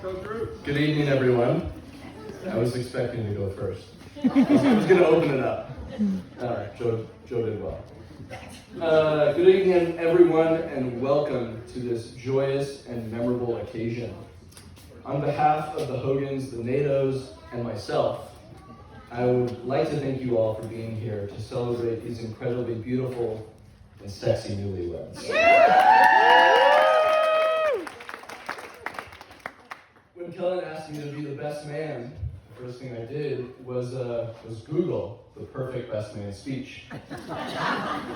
Good evening, everyone. I was expecting to go first. I was going to open it up. All right, Joe did well. Good evening, everyone, and welcome to this joyous and memorable occasion. On behalf of the Hogans, the Natos, and myself, I would like to thank you all for being here to celebrate these incredibly beautiful and sexy newlyweds. When Kellen asked me to be the best man, the first thing I did was Google the perfect best man speech.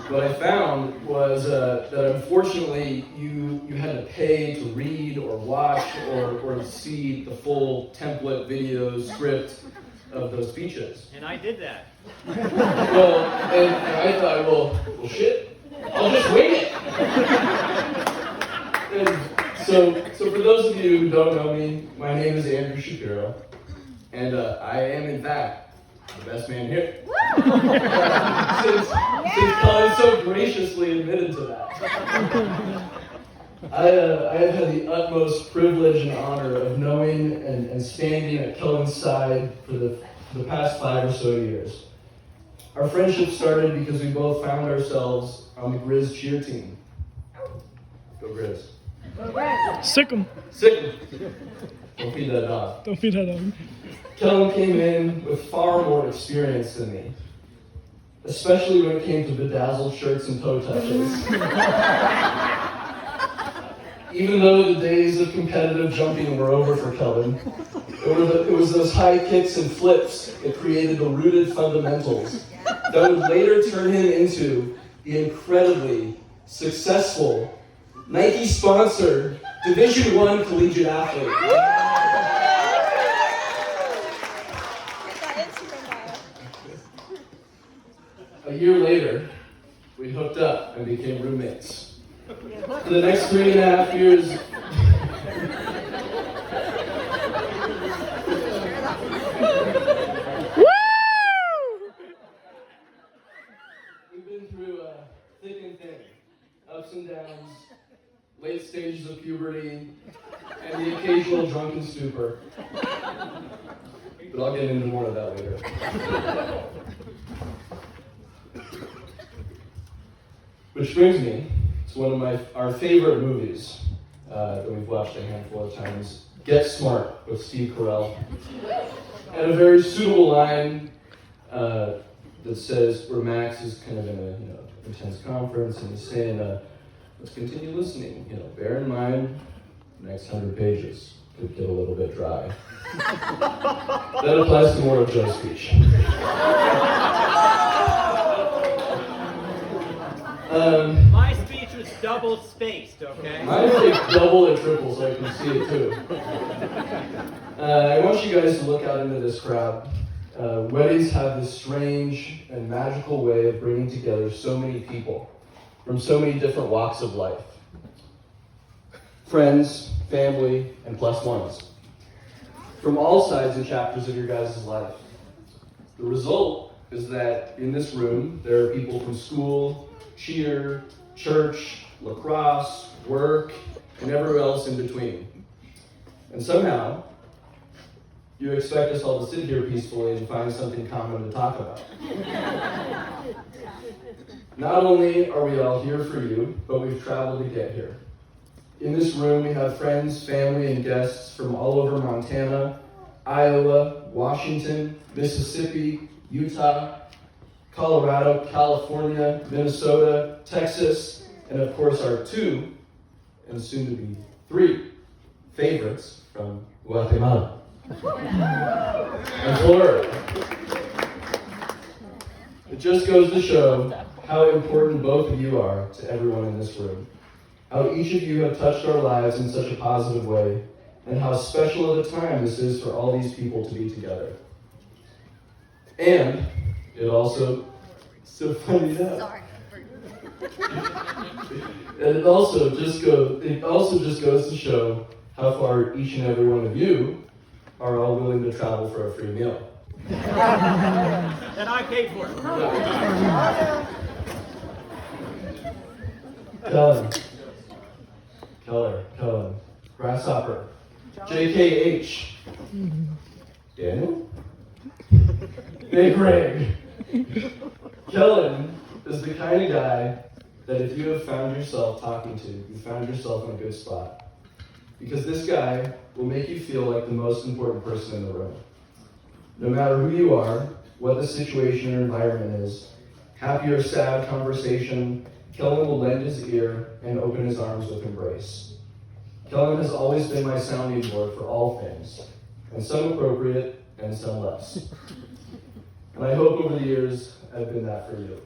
What I found was that unfortunately you had to pay to read or watch or see the full template, video, script of those speeches. And I did that. Well, and I thought, well, shit, I'll just wing it. And so for those of you who don't know me, my name is Andrew Shapiro, and I am in fact the best man here. Since Colin so graciously admitted to that. I have had the utmost privilege and honor of knowing and standing at Kellen's side for the past 5 or so years. Our friendship started because we both found ourselves on the Grizz cheer team. Go Grizz. Sick 'em. Sick 'em. Don't feed that dog. Don't feed that dog. Kellen came in with far more experience than me, especially when it came to bedazzled shirts and toe touches. Even though the days of competitive jumping were over for Kellen, it was those high kicks and flips that created the rooted fundamentals that would later turn him into the incredibly successful Nike-sponsored Division I collegiate athlete. A year later, we hooked up and became roommates. For the next 3.5 years, we've been through thick and thin, ups and downs, late stages of puberty, and the occasional drunken stupor. But I'll get into more of that later. Which brings me to one of our favorite movies that we've watched a handful of times, Get Smart with Steve Carell. And a very suitable line that says, where Max is kind of in a intense conference and he's saying, let's continue listening. Bear in mind, the next 100 pages could get a little bit dry. That applies to more of Joe's speech. My speech was double spaced, okay? Mine's like double and triple so I can see it too. I want you guys to look out into this crowd. Weddings have this strange and magical way of bringing together so many people from so many different walks of life. Friends, family, and plus ones. From all sides and chapters of your guys' life. The result is that in this room, there are people from school, cheer, church, lacrosse, work, and everywhere else in between. And somehow, you expect us all to sit here peacefully and find something common to talk about. Not only are we all here for you, but we've traveled to get here. In this room, we have friends, family, and guests from all over Montana, Iowa, Washington, Mississippi, Utah, Colorado, California, Minnesota, Texas, and of course our 2, and soon to be 3, favorites from Guatemala and Florida. It just goes to show how important both of you are to everyone in this room, how each of you have touched our lives in such a positive way, and how special of a time this is for all these people to be together. And it also, so funny enough. Sorry. And it also just goes to show how far each and every one of you are all willing to travel for a free meal. And I paid for it. Kellen, Grasshopper, JKH. Daniel? Hey, Greg. Kellen is the kind of guy that if you have found yourself talking to, you found yourself in a good spot. Because this guy will make you feel like the most important person in the room. No matter who you are, what the situation or environment is, happy or sad conversation, Kellen will lend his ear and open his arms with embrace. Kellen has always been my sounding board for all things, and some appropriate and some less. And I hope over the years I've been that for you.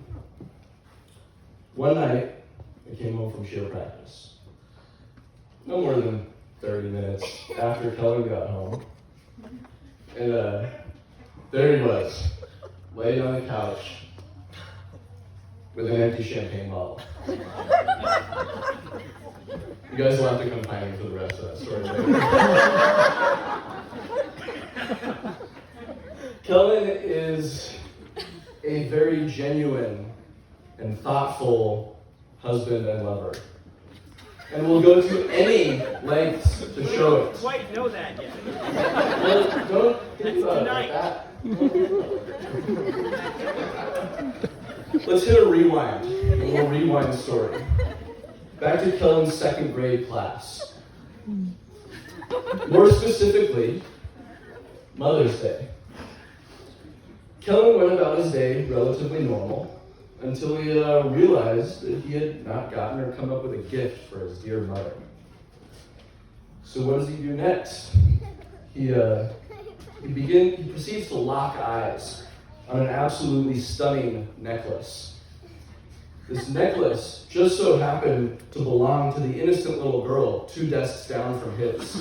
One night, I came home from cheer practice. No more than 30 minutes after Kellen got home. And there he was, laying on the couch with an empty champagne bottle. You guys will have to come find me for the rest of that story later. Kellen is a very genuine and thoughtful husband and lover, and will go to any lengths to show it. Quite know that yet. Well, don't think about it like that. Let's hit a rewind, and we'll rewind the story. Back to Kellen's second grade class. More specifically, Mother's Day. Kellen went about his day relatively normal until he realized that he had not gotten or come up with a gift for his dear mother. So what does he do next? He proceeds to lock eyes on an absolutely stunning necklace. This necklace just so happened to belong to the innocent little girl 2 desks down from his.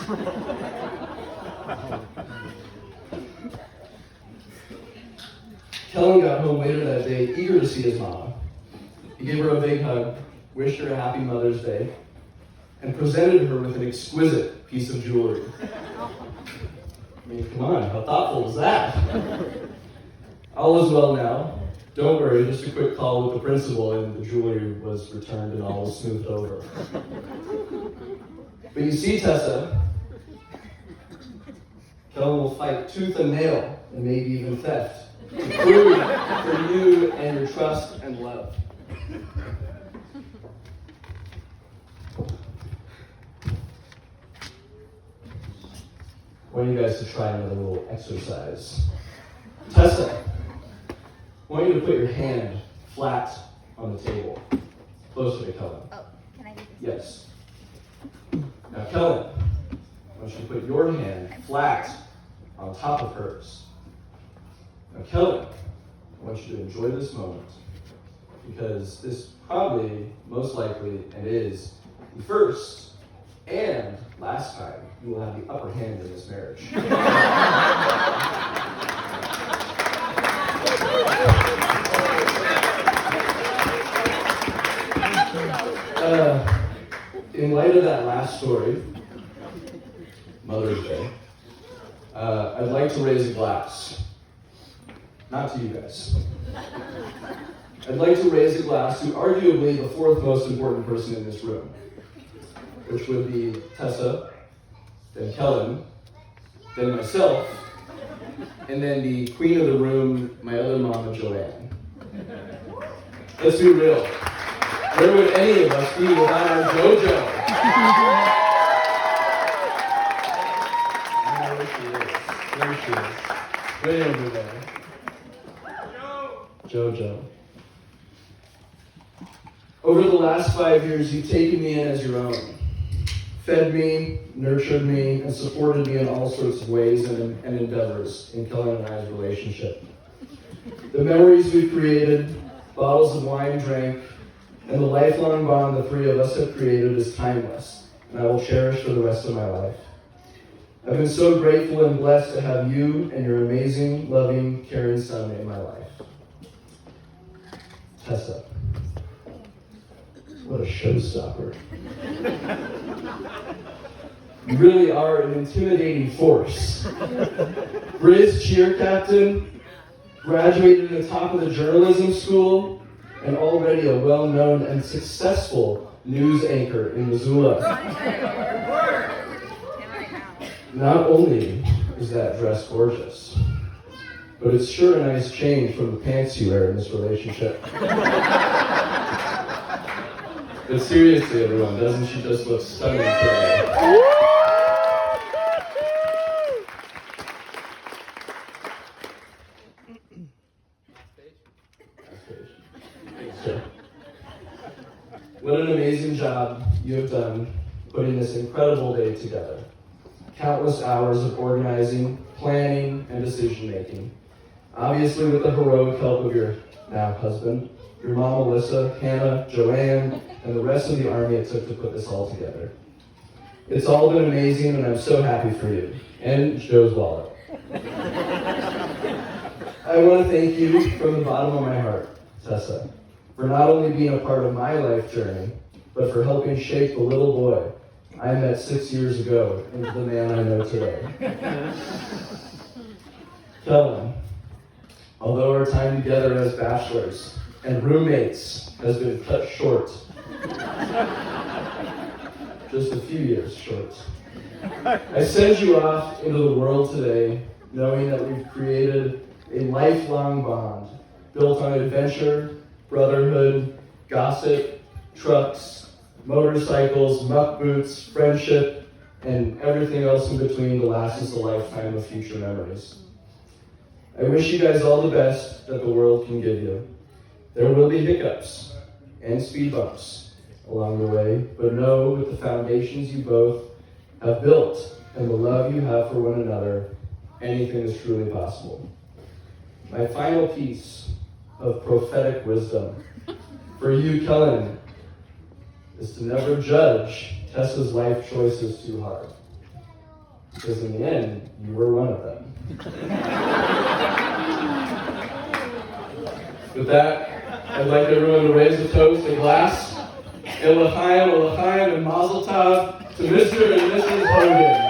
Kellen got home later that day, eager to see his mom. He gave her a big hug, wished her a happy Mother's Day, and presented her with an exquisite piece of jewelry. I mean, come on, how thoughtful is that? All is well now. Don't worry, just a quick call with the principal and the jewelry was returned and all was smoothed over. But you see, Tessa, Kellen will fight tooth and nail, and maybe even theft, to prove for you and your trust and love. I want you guys to try another little exercise. Tessa, I want you to put your hand flat on the table, closer to Kellen. Oh, can I do this? Yes. Now, Kellen, I want you to put your hand flat on top of hers. Now, Kellen, I want you to enjoy this moment because this probably, most likely, and is the first and last time you will have the upper hand in this marriage. In light of that last story, Mother's Day, I'd like to raise a glass. Not to you guys. I'd like to raise a glass to arguably the 4th most important person in this room, which would be Tessa, then Kellen, then myself, and then the queen of the room, my other mama, Joanne. Let's be real. Where would any of us be without our JoJo? There she is. There she is. Way over there. JoJo. Over the last 5 years, you've taken me in as your own. Fed me, nurtured me, and supported me in all sorts of ways and endeavors in Kellen and I's relationship. The memories we've created, bottles of wine drank, and the lifelong bond the 3 of us have created is timeless, and I will cherish for the rest of my life. I've been so grateful and blessed to have you and your amazing, loving, caring son in my life. Tessa. What a showstopper. You really are an intimidating force. Briz cheer captain, graduated at the top of the journalism school, and already a well-known and successful news anchor in Missoula. Not only is that dress gorgeous, but it's sure a nice change from the pants you wear in this relationship. But seriously, everyone, doesn't she just look stunning today? Sure. What an amazing job you have done putting this incredible day together. Countless hours of organizing, planning, and decision-making. Obviously with the heroic help of your now husband, your mom Alyssa, Hannah, Joanne, and the rest of the army it took to put this all together. It's all been amazing, and I'm so happy for you, and Joe's wallet. I want to thank you from the bottom of my heart, Tessa, for not only being a part of my life journey, but for helping shape the little boy I met 6 years ago into the man I know today. Kellen, although our time together as bachelors and roommates has been cut short, just a few years short, I send you off into the world today knowing that we've created a lifelong bond built on adventure, brotherhood, gossip, trucks, motorcycles, muck boots, friendship, and everything else in between to last us a lifetime of future memories. I wish you guys all the best that the world can give you. There will be hiccups and speed bumps along the way, but know with the foundations you both have built and the love you have for one another, anything is truly possible. My final piece of prophetic wisdom for you, Kellen, is to never judge Tessa's life choices too hard. Because in the end, you were one of them. With that, I'd like everyone to raise a toast, a glass, El L'chaim, and Mazel Tov to Mr. and Mrs. Hogan.